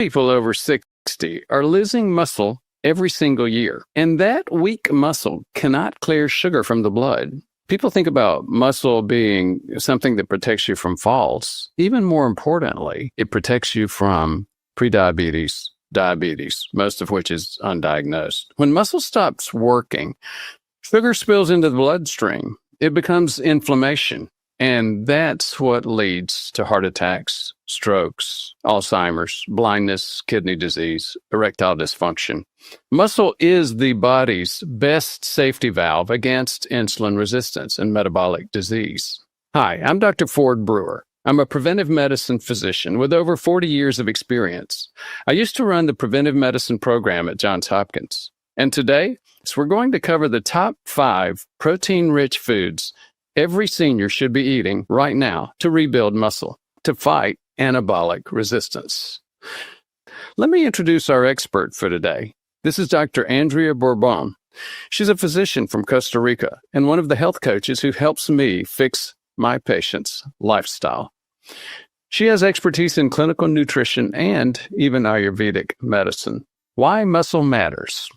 People over 60 are losing muscle every single year, and that weak muscle cannot clear sugar from the blood. People think about muscle being something that protects you from falls. Even more importantly, it protects you from prediabetes, diabetes, most of which is undiagnosed. When muscle stops working, sugar spills into the bloodstream. It becomes inflammation. And that's what leads to heart attacks, strokes, Alzheimer's, blindness, kidney disease, erectile dysfunction. Muscle is the body's best safety valve against insulin resistance and metabolic disease. Hi, I'm Dr. Ford Brewer. I'm a preventive medicine physician with over 40 years of experience. I used to run the preventive medicine program at Johns Hopkins. And today, we're going to cover the top 5 protein-rich foods every senior should be eating right now to rebuild muscle, to fight anabolic resistance. Let me introduce our expert for today. This is Dr. Andrea Borbon. She's a physician from Costa Rica and one of the health coaches who helps me fix my patients' lifestyle. She has expertise in clinical nutrition and even Ayurvedic medicine. Why muscle matters.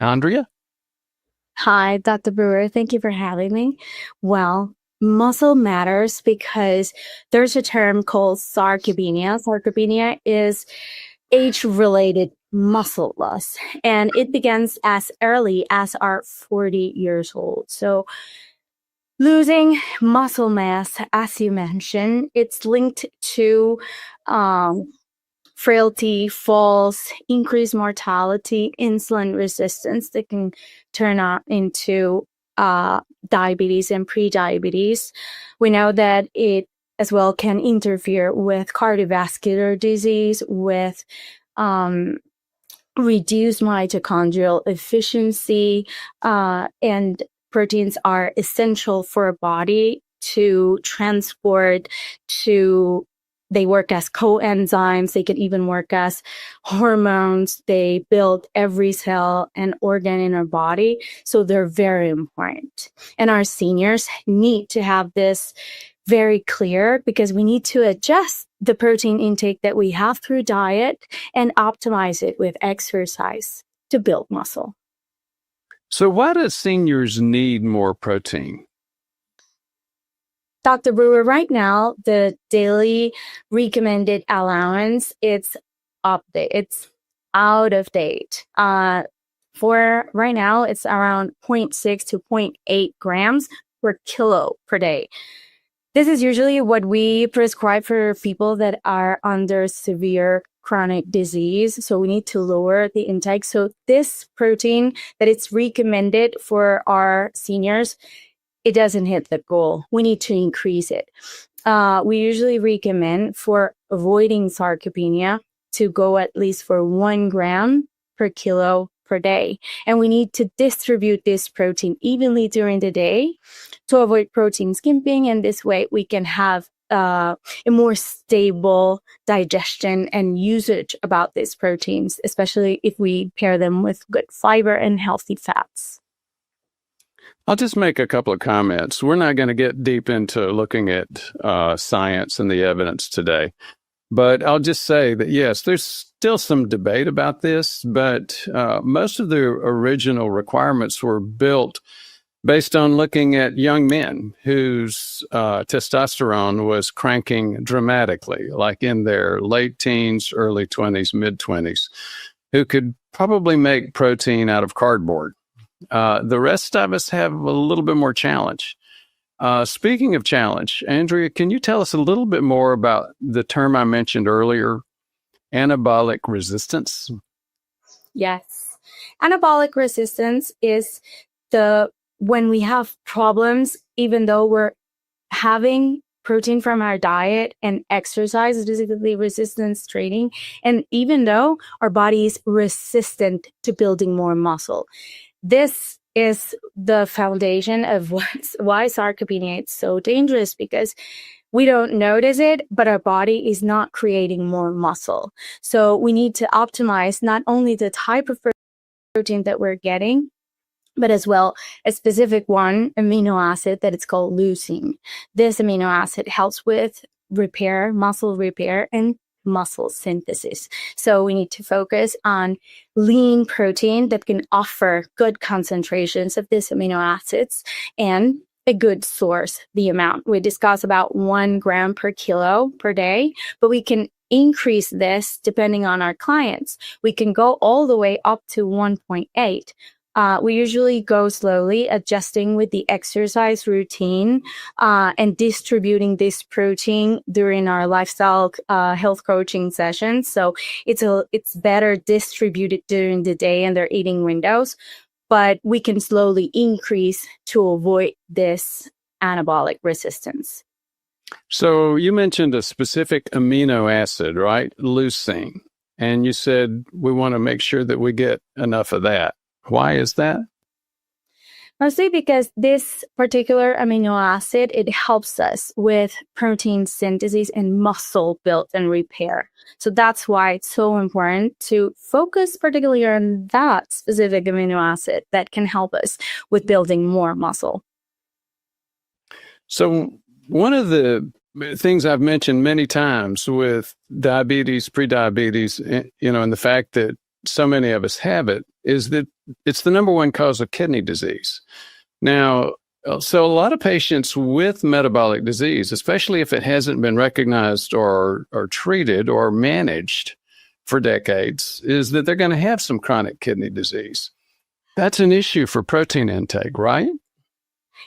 Andrea? Hi, Dr. Brewer. Thank you for having me. Well, muscle matters because there's a term called sarcopenia. Sarcopenia is age-related muscle loss, and it begins as early as our 40 years old. So losing muscle mass, as you mentioned, it's linked to frailty, falls, increased mortality, insulin resistance that can turn out into diabetes and prediabetes. We know that it as well can interfere with cardiovascular disease, with reduced mitochondrial efficiency, and proteins are essential for a body to transport they work as coenzymes. They can even work as hormones. They build every cell and organ in our body. So they're very important. And our seniors need to have this very clear because we need to adjust the protein intake that we have through diet and optimize it with exercise to build muscle. So why do seniors need more protein? Dr. Brewer, right now, the daily recommended allowance, it's out of date. For right now, it's around 0.6 to 0.8 grams per kilo per day. This is usually what we prescribe for people that are under severe chronic disease. So we need to lower the intake. So this protein that it's recommended for our seniors, it doesn't hit the goal. We need to increase it. We usually recommend for avoiding sarcopenia to go at least for 1 gram per kilo per day. And we need to distribute this protein evenly during the day to avoid protein skimping. And this way we can have a more stable digestion and usage about these proteins, especially if we pair them with good fiber and healthy fats. I'll just make a couple of comments. We're not going to get deep into looking at science and the evidence today, but I'll just say that, yes, there's still some debate about this, but most of the original requirements were built based on looking at young men whose testosterone was cranking dramatically, like in their late teens, early 20s, mid-20s, who could probably make protein out of cardboard. The rest of us have a little bit more challenge. Speaking of challenge, Andrea, can you tell us a little bit more about the term I mentioned earlier, anabolic resistance? Yes. Anabolic resistance is when we have problems, even though we're having protein from our diet and exercise, specifically resistance training, and even though our body is resistant to building more muscle. This is the foundation of why sarcopenia is so dangerous, because we don't notice it, but our body is not creating more muscle. So we need to optimize not only the type of protein that we're getting, but as well a specific amino acid that it's called leucine. This amino acid helps with muscle repair, and muscle synthesis. So we need to focus on lean protein that can offer good concentrations of these amino acids and a good source, the amount. We discuss about 1 gram per kilo per day, but we can increase this depending on our clients. We can go all the way up to 1.8. We usually go slowly, adjusting with the exercise routine and distributing this protein during our lifestyle health coaching sessions. So it's better distributed during the day and their eating windows, but we can slowly increase to avoid this anabolic resistance. So you mentioned a specific amino acid, right? Leucine. And you said we want to make sure that we get enough of that. Why is that? Mostly because this particular amino acid, it helps us with protein synthesis and muscle build and repair. So that's why it's so important to focus particularly on that specific amino acid that can help us with building more muscle. So one of the things I've mentioned many times with diabetes, prediabetes, and the fact that so many of us have it, is that it's the number one cause of kidney disease. Now, so a lot of patients with metabolic disease, especially if it hasn't been recognized or treated or managed for decades, is that they're going to have some chronic kidney disease. That's an issue for protein intake, right?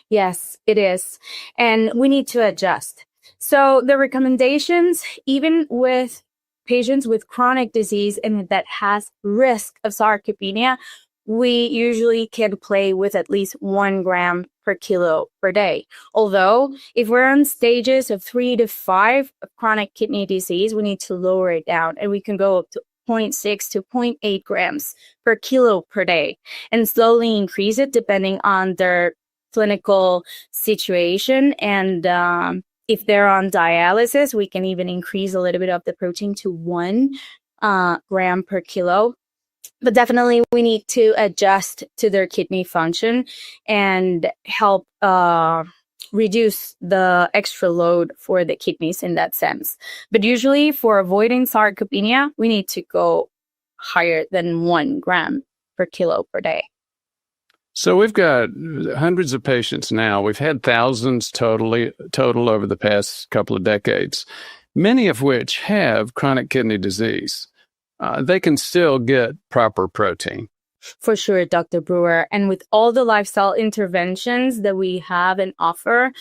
Yes, it is. And we need to adjust. So the recommendations, even with patients with chronic disease and that has risk of sarcopenia, we usually can play with at least 1 gram per kilo per day. Although if we're on stages of 3 to 5 of chronic kidney disease, we need to lower it down, and we can go up to 0.6 to 0.8 grams per kilo per day and slowly increase it depending on their clinical situation. And if they're on dialysis, we can even increase a little bit of the protein to 1 gram per kilo. But definitely we need to adjust to their kidney function and help reduce the extra load for the kidneys in that sense. But usually for avoiding sarcopenia, we need to go higher than 1 gram per kilo per day. So we've got hundreds of patients now. We've had thousands total over the past couple of decades, many of which have chronic kidney disease. They can still get proper protein. For sure, Dr. Brewer. And with all the lifestyle interventions that we have and offer,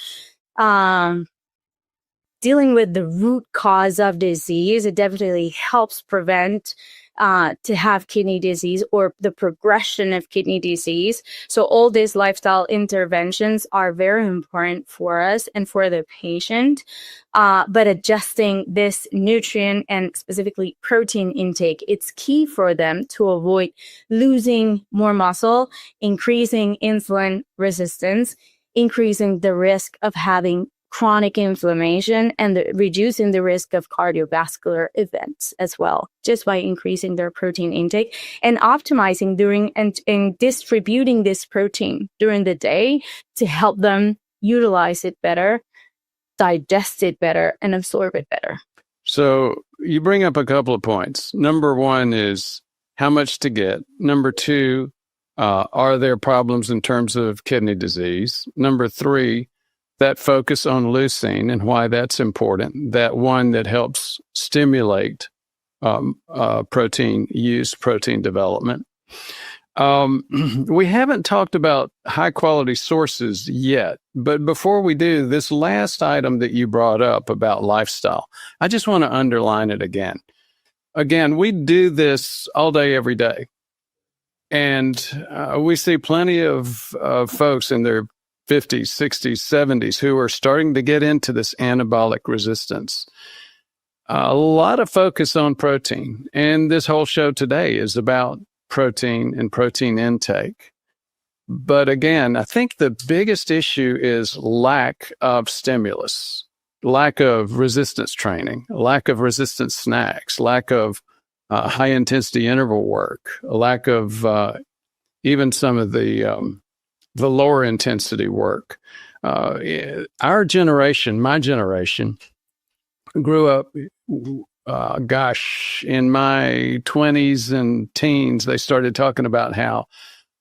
dealing with the root cause of disease, it definitely helps prevent to have kidney disease or the progression of kidney disease. So all these lifestyle interventions are very important for us and for the patient. But adjusting this nutrient and specifically protein intake, it's key for them to avoid losing more muscle, increasing insulin resistance, increasing the risk of having chronic inflammation, and reducing the risk of cardiovascular events as well, just by increasing their protein intake and optimizing during and distributing this protein during the day to help them utilize it better, digest it better, and absorb it better. So you bring up a couple of points. Number one is how much to get. Number two, are there problems in terms of kidney disease? Number three, that focus on leucine and why that's important, that one that helps stimulate protein use, protein development. We haven't talked about high quality sources yet, but before we do, this last item that you brought up about lifestyle, I just want to underline it again. Again, we do this all day, every day. And we see plenty of folks in their 50s, 60s, 70s who are starting to get into this anabolic resistance. A lot of focus on protein. And this whole show today is about protein and protein intake. But again, I think the biggest issue is lack of stimulus, lack of resistance training, lack of resistance snacks, lack of high intensity interval work, a lack of even some of the lower intensity work. Our generation, my generation, grew up in my 20s and teens, they started talking about how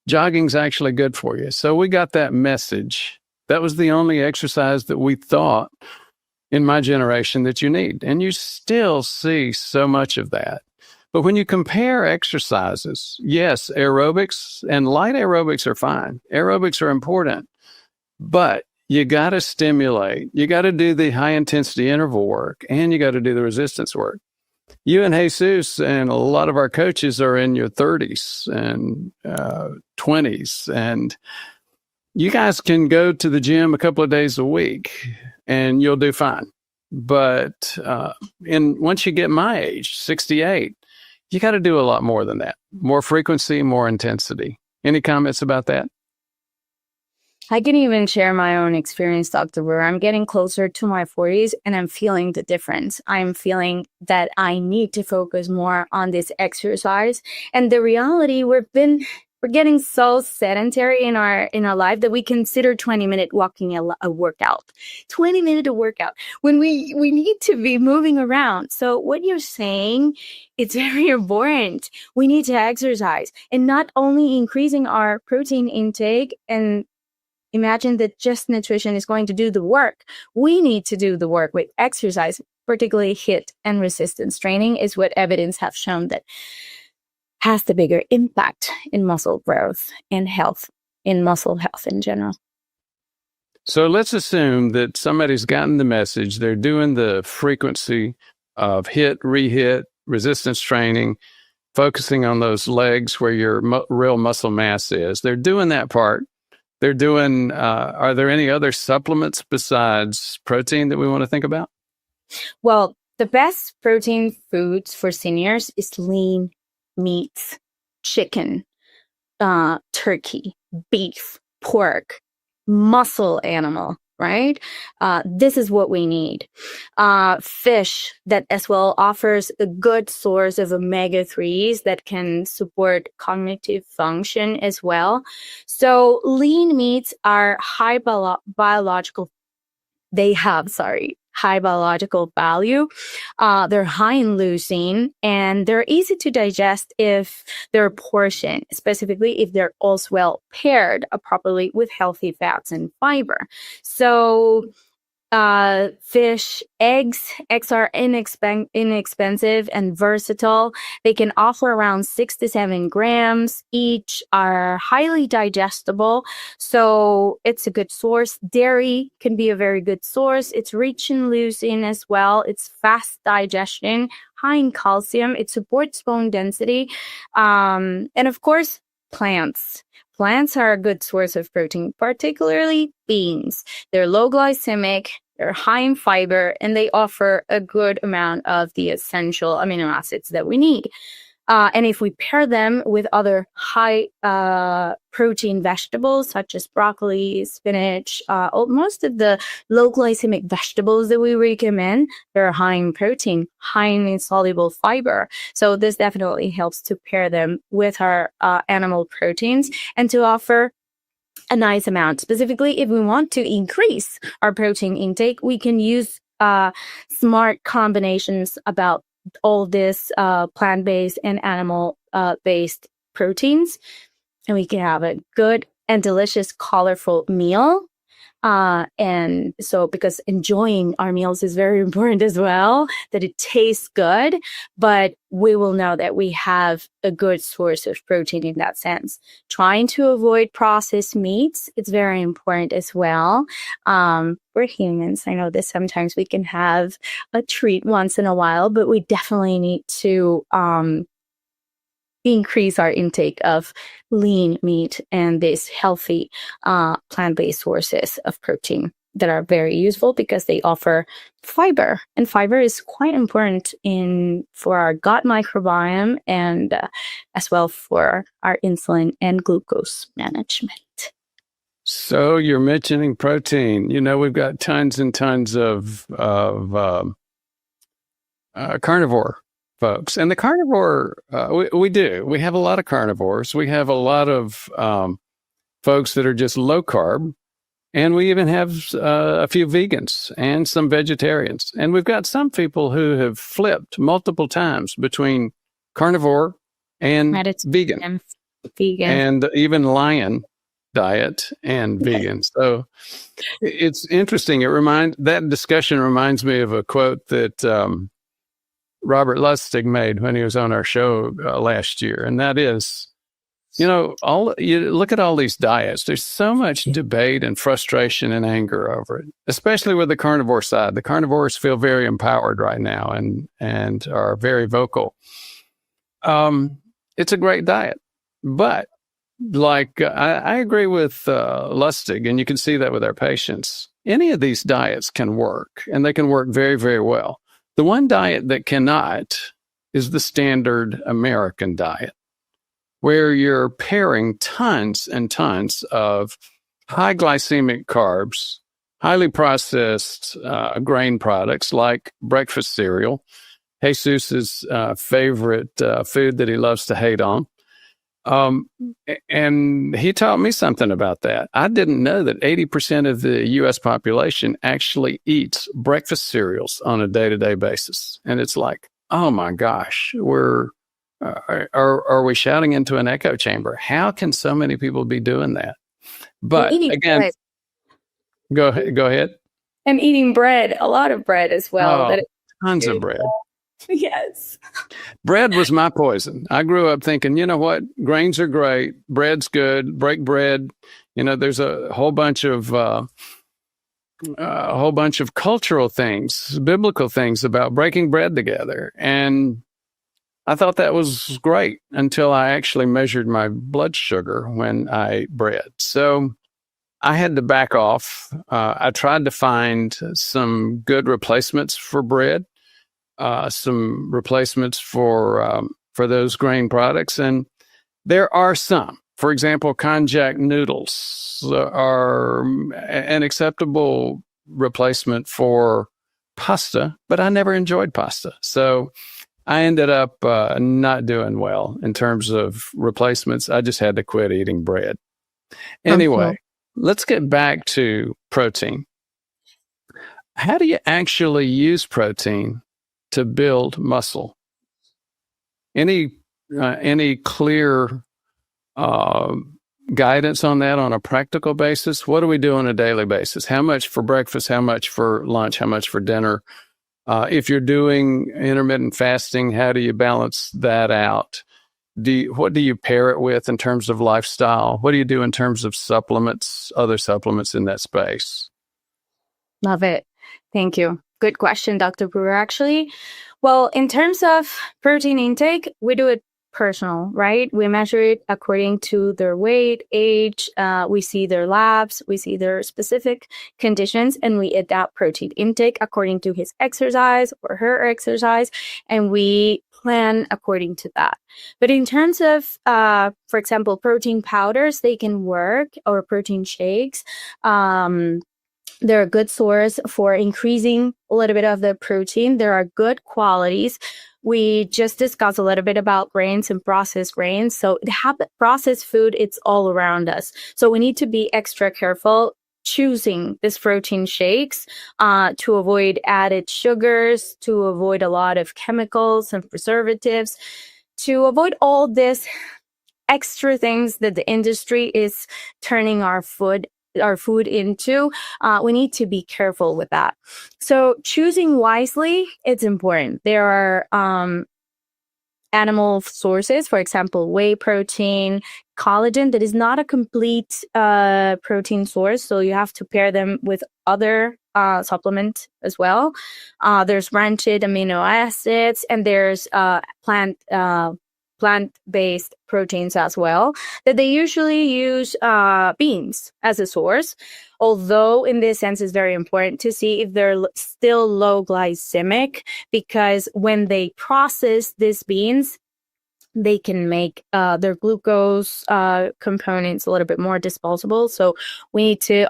jogging's actually good for you. So we got that message. That was the only exercise that we thought in my generation that you need. And you still see so much of that. But when you compare exercises, yes, aerobics and light aerobics are fine. Aerobics are important, but you got to stimulate. You got to do the high intensity interval work, and you got to do the resistance work. You and Jesus and a lot of our coaches are in your 30s and 20s, and you guys can go to the gym a couple of days a week and you'll do fine. But once you get my age, 68, you got to do a lot more than that. More frequency, more intensity. Any comments about that? I can even share my own experience, Dr. Brewer. I'm getting closer to my 40s and I'm feeling the difference. I'm feeling that I need to focus more on this exercise. And the reality, we're getting so sedentary in our life that we consider 20-minute walking a workout. 20-minute workout when we need to be moving around. So what you're saying, it's very important. We need to exercise, and not only increasing our protein intake and imagine that just nutrition is going to do the work. We need to do the work with exercise, particularly HIIT and resistance training is what evidence have shown that has the bigger impact in muscle growth and health, in muscle health in general. So let's assume that somebody's gotten the message. They're doing the frequency of HIIT, re-HIIT, resistance training, focusing on those legs where your real muscle mass is. They're doing that part. They're doing, are there any other supplements besides protein that we want to think about? Well, the best protein foods for seniors is lean meats, chicken, turkey, beef, pork, muscle animal, right? This is what we need. Fish that as well offers a good source of omega-3s that can support cognitive function as well. So lean meats are high biological value. They're high in leucine, and they're easy to digest if they're portioned, specifically if they're also well paired properly with healthy fats and fiber. So fish, eggs are inexpensive and versatile. They can offer around 6 to 7 grams each, are highly digestible. So it's a good source. Dairy can be a very good source. It's rich in leucine as well. It's fast digestion, high in calcium. It supports bone density. And of course, plants. Plants are a good source of protein, particularly beans. They're low glycemic, they're high in fiber, and they offer a good amount of the essential amino acids that we need. And if we pair them with other high protein vegetables, such as broccoli, spinach, most of the low glycemic vegetables that we recommend, they're high in protein, high in insoluble fiber. So this definitely helps to pair them with our animal proteins and to offer a nice amount. Specifically, if we want to increase our protein intake, we can use smart combinations about all this plant-based and animal-based proteins, and we can have a good and delicious, colorful meal. And so, because enjoying our meals is very important as well, that it tastes good, but we will know that we have a good source of protein in that sense. Trying to avoid processed meats, it's very important as well. We're humans. I know that sometimes we can have a treat once in a while, but we definitely need to increase our intake of lean meat and these healthy plant-based sources of protein that are very useful because they offer fiber, and fiber is quite important for our gut microbiome and as well for our insulin and glucose management. So you're mentioning protein. You know, we've got tons and tons of carnivore folks. And the carnivore, we have a lot of carnivores. We have a lot of folks that are just low carb. And we even have a few vegans and some vegetarians. And we've got some people who have flipped multiple times between carnivore and vegan, Mediterranean, vegan. and even lion diet and vegan. So it's interesting. That discussion reminds me of a quote that Robert Lustig made when he was on our show last year. And that is, you look at all these diets. There's so much debate and frustration and anger over it, especially with the carnivore side. The carnivores feel very empowered right now and are very vocal. It's a great diet, but I agree with Lustig, and you can see that with our patients. Any of these diets can work, and they can work very, very well. The one diet that cannot is the standard American diet, where you're pairing tons and tons of high glycemic carbs, highly processed grain products like breakfast cereal, Jesus's favorite food that he loves to hate on. And he taught me something about that. I didn't know that 80% of the U.S. population actually eats breakfast cereals on a day-to-day basis. And it's like, oh my gosh, are we shouting into an echo chamber? How can so many people be doing that? But again, bread. Go ahead. And eating bread, a lot of bread as well. Tons of bread. Yes. Bread was my poison. I grew up thinking, you know what? Grains are great. Bread's good. Break bread. There's a whole bunch of cultural things, biblical things about breaking bread together. And I thought that was great until I actually measured my blood sugar when I ate bread. So I had to back off. I tried to find some good replacements for bread. Some replacements for those grain products, and there are some. For example, konjac noodles are an acceptable replacement for pasta, but I never enjoyed pasta, so I ended up not doing well in terms of replacements. I just had to quit eating bread. Anyway, let's get back to protein. How do you actually use protein to build muscle? Any clear guidance on that on a practical basis? What do we do on a daily basis? How much for breakfast? How much for lunch? How much for dinner? If you're doing intermittent fasting, how do you balance that out? What do you pair it with in terms of lifestyle? What do you do in terms of supplements, other supplements in that space? Love it. Thank you. Good question, Dr. Brewer, actually. Well, in terms of protein intake, we do it personal, right? We measure it according to their weight, age, we see their labs, we see their specific conditions, and we adapt protein intake according to his exercise or her exercise, and we plan according to that. But in terms of, for example, protein powders, they can work, or protein shakes. They're a good source for increasing a little bit of the protein. There are good qualities. We just discussed a little bit about grains and processed grains. So processed food, it's all around us. So we need to be extra careful choosing these protein shakes to avoid added sugars, to avoid a lot of chemicals and preservatives, to avoid all this extra things that the industry is turning our food into. We need to be careful with that. So choosing wisely, it's important. There are animal sources, for example, whey protein, collagen, that is not a complete protein source. So you have to pair them with other supplement as well. There's branched amino acids, and there's plant-based proteins as well, that they usually use beans as a source, although in this sense it's very important to see if they're still low glycemic, because when they process these beans, they can make their glucose components a little bit more disposable. So we need to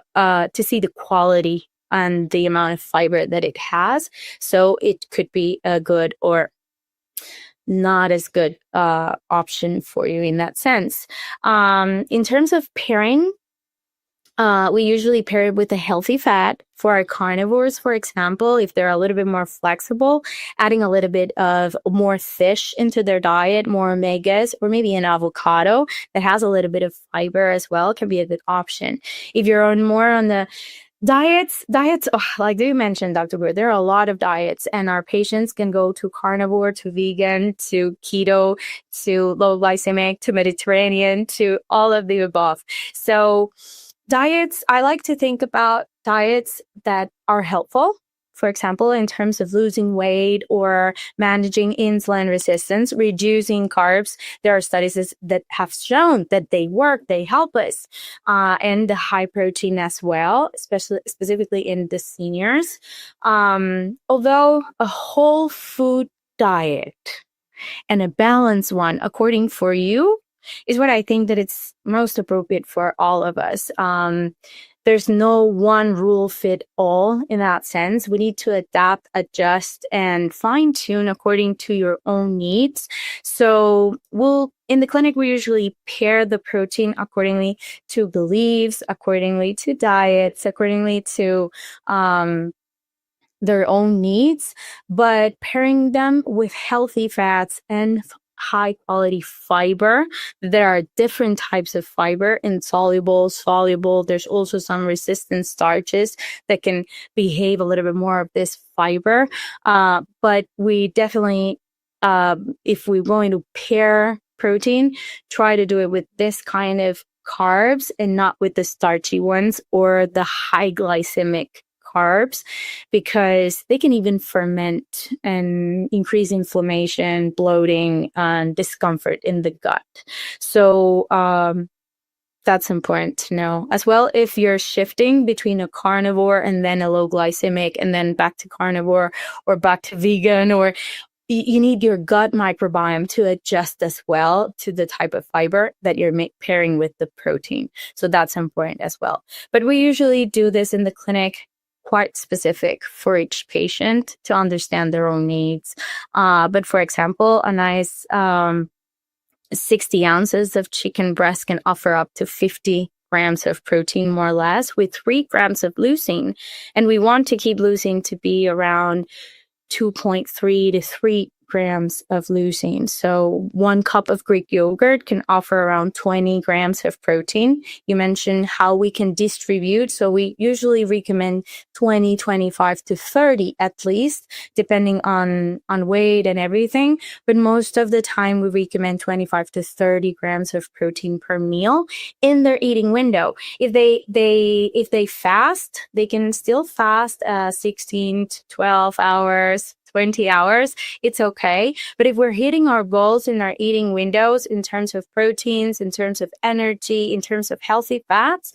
see the quality and the amount of fiber that it has. So it could be a good or not as good option for you in that sense. In terms of pairing, We usually pair it with a healthy fat. For our carnivores, for example, if they're a little bit more flexible, adding a little bit of more fish into their diet, more omegas, or maybe an avocado that has a little bit of fiber as well can be a good option. If you're on more on the diets, like you mentioned, Dr. Brewer, there are a lot of diets, and our patients can go to carnivore, to vegan, to keto, to low glycemic, to Mediterranean, to all of the above. So diets, I like to think about diets that are helpful. For example, in terms of losing weight or managing insulin resistance, reducing carbs, there are studies that have shown that they work, they help us, and the high protein as well, specifically in the seniors. Although a whole food diet and a balanced one, according for you, is what I think that it's most appropriate for all of us. There's no one rule fit all in that sense. We need to adapt, adjust, and fine tune according to your own needs. So in the clinic, we usually pair the protein accordingly to beliefs, accordingly to diets, accordingly to their own needs, but pairing them with healthy fats and high quality fiber. There are different types of fiber, insoluble, soluble. There's also some resistant starches that can behave a little bit more of this fiber. But we definitely, if we're going to pair protein, try to do it with this kind of carbs and not with the starchy ones or the high glycemic carbs, because they can even ferment and increase inflammation, bloating, and discomfort in the gut. So that's important to know as well. If you're shifting between a carnivore and then a low glycemic and then back to carnivore or back to vegan, or you need your gut microbiome to adjust as well to the type of fiber that you're pairing with the protein. So that's important as well. But we usually do this in the clinic quite specific for each patient to understand their own needs. But for example, a nice 60 ounces of chicken breast can offer up to 50 grams of protein, more or less, with 3 grams of leucine. And we want to keep leucine to be around 2.3 to 3 grams of leucine. So 1 cup of Greek yogurt can offer around 20 grams of protein. You mentioned how we can distribute. So we usually recommend 20, 25 to 30 at least, depending on weight and everything. But most of the time we recommend 25 to 30 grams of protein per meal in their eating window. If they fast, they can still fast 16 to 12 hours, 20 hours, it's okay. But if we're hitting our goals in our eating windows in terms of proteins, in terms of energy, in terms of healthy fats,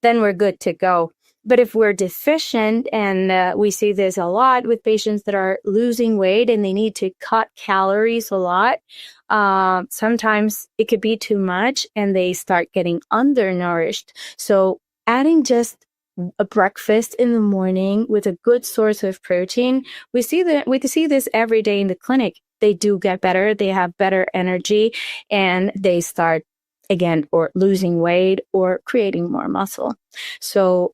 then we're good to go. But if we're deficient, and we see this a lot with patients that are losing weight and they need to cut calories a lot, sometimes it could be too much and they start getting undernourished. So adding just a breakfast in the morning with a good source of protein, we see this every day in the clinic. They do get better, they have better energy, and they start again or losing weight or creating more muscle. So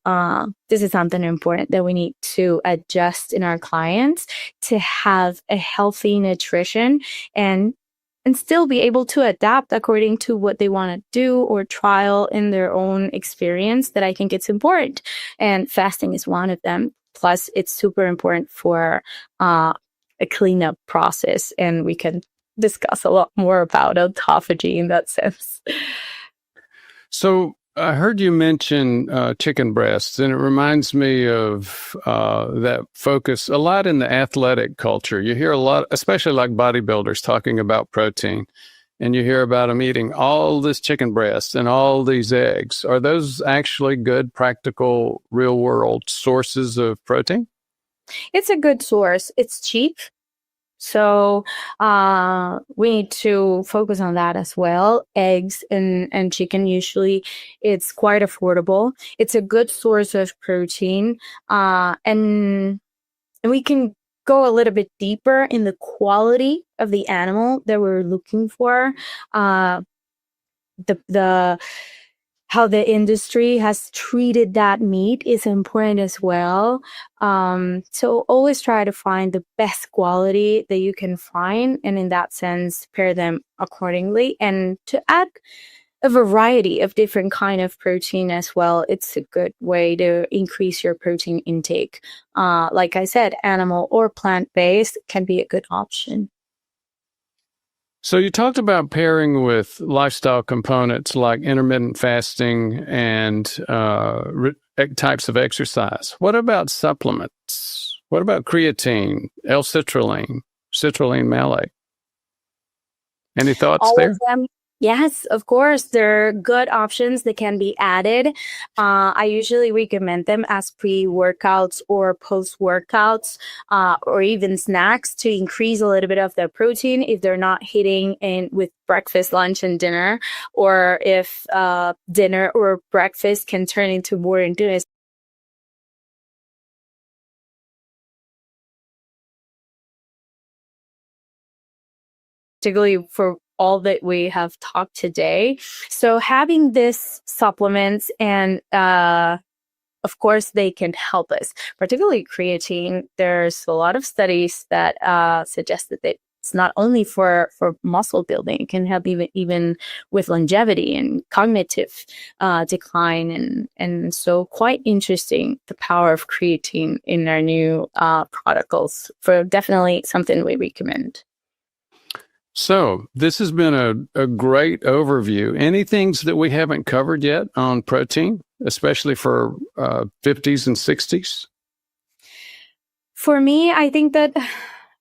this is something important that we need to adjust in our clients to have a healthy nutrition and still be able to adapt according to what they want to do or trial in their own experience. That I think it's important. And fasting is one of them. Plus, it's super important for a cleanup process. And we can discuss a lot more about autophagy in that sense. So I heard you mention chicken breasts, and it reminds me of that focus a lot in the athletic culture. You hear a lot, especially like bodybuilders, talking about protein, and you hear about them eating all this chicken breast and all these eggs. Are those actually good, practical, real-world sources of protein? It's a good source. It's cheap. So we need to focus on that as well. Eggs and chicken, usually it's quite affordable. It's a good source of protein. And we can go a little bit deeper in the quality of the animal that we're looking for. The how the industry has treated that meat is important as well. So always try to find the best quality that you can find, and in that sense, pair them accordingly. And to add a variety of different kind of protein as well, it's a good way to increase your protein intake. Like I said, animal or plant-based can be a good option. So you talked about pairing with lifestyle components like intermittent fasting and types of exercise. What about supplements? What about creatine, L-citrulline, citrulline malate? Any thoughts All there? of them. Yes, of course. They're good options that can be added. I usually recommend them as pre-workouts or post-workouts, or even snacks to increase a little bit of the protein if they're not hitting in with breakfast, lunch, and dinner, or if dinner or breakfast can turn into more endurance. Particularly for all that we have talked today. So having this supplements and of course they can help us, particularly creatine. There's a lot of studies that suggest that it's not only for muscle building, it can help even with longevity and cognitive decline, and so quite interesting, the power of creatine in our new protocols. For definitely something we recommend. So this has been a great overview. Any things that we haven't covered yet on protein, especially for 50s and 60s? For me, I think that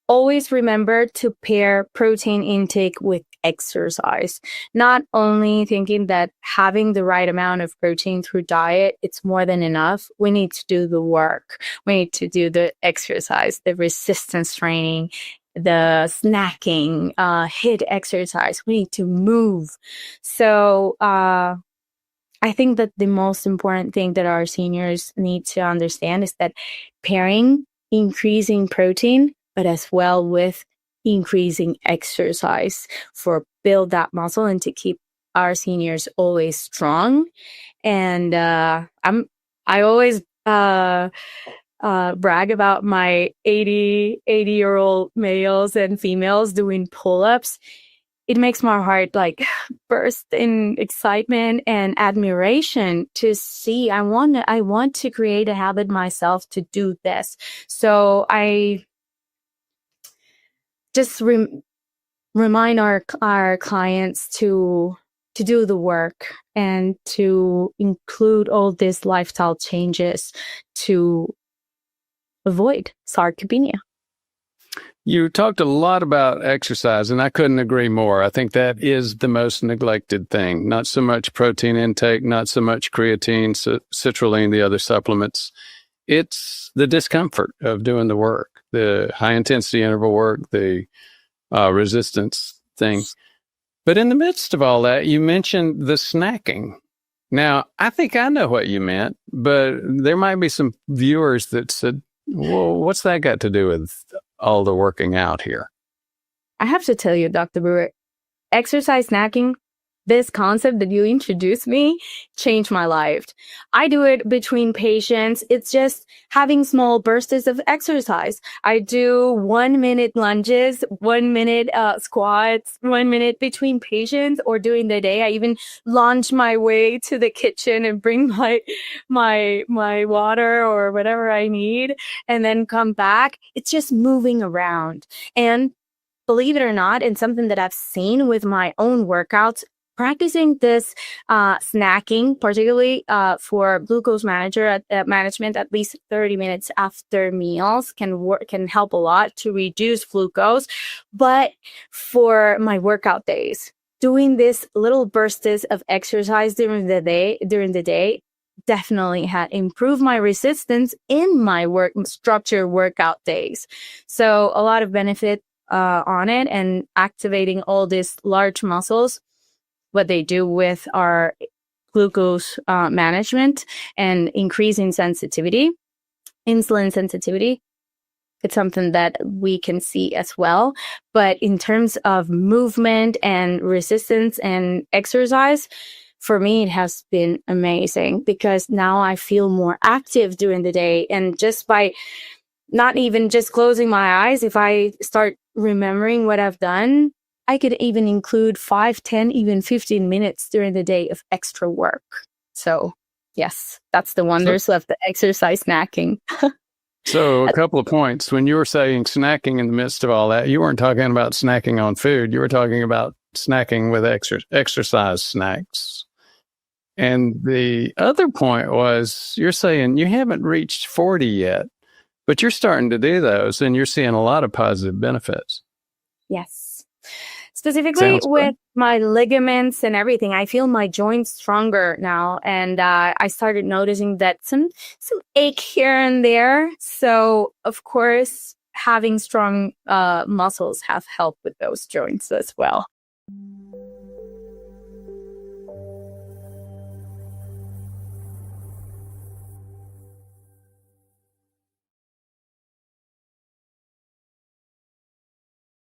always remember to pair protein intake with exercise. Not only thinking that having the right amount of protein through diet, it's more than enough. We need to do the work. We need to do the exercise, the resistance training, the snacking, HIIT exercise. We need to move. So I think that the most important thing that our seniors need to understand is that pairing increasing protein, but as well with increasing exercise for build that muscle and to keep our seniors always strong. And I always brag about my 80-year-old males and females doing pull-ups. It makes my heart like burst in excitement and admiration to see. I want to create a habit myself to do this. So I just remind our clients to do the work and to include all these lifestyle changes to avoid sarcopenia. You talked a lot about exercise, and I couldn't agree more. I think that is the most neglected thing. Not so much protein intake, not so much creatine, citrulline, the other supplements. It's the discomfort of doing the work, the high-intensity interval work, the resistance thing. But in the midst of all that, you mentioned the snacking. Now, I think I know what you meant, but there might be some viewers that said, well, what's that got to do with all the working out here? I have to tell you, Dr. Brewer, exercise snacking, this concept that you introduced me, changed my life. I do it between patients. It's just having small bursts of exercise. I do 1 minute lunges, 1 minute squats, 1 minute between patients, or during the day. I even launch my way to the kitchen and bring my water or whatever I need, and then come back. It's just moving around. And believe it or not, and something that I've seen with my own workouts, practicing this snacking, particularly for glucose management, at least 30 minutes after meals can help a lot to reduce glucose. But for my workout days, doing this little bursts of exercise during the day definitely had improved my resistance in my structured workout days. So a lot of benefit on it, and activating all these large muscles, what they do with our glucose management and increasing sensitivity, insulin sensitivity. It's something that we can see as well. But in terms of movement and resistance and exercise, for me, it has been amazing because now I feel more active during the day. And just by not even just closing my eyes, if I start remembering what I've done, I could even include 5, 10, even 15 minutes during the day of extra work. So yes, that's the wonders of the exercise snacking. So a couple of points. When you were saying snacking in the midst of all that, you weren't talking about snacking on food. You were talking about snacking with exercise snacks. And the other point was you're saying you haven't reached 40 yet, but you're starting to do those and you're seeing a lot of positive benefits. Yes. Specifically with my ligaments and everything, I feel my joints stronger now. And I started noticing that some ache here and there. So, of course, having strong muscles have helped with those joints as well.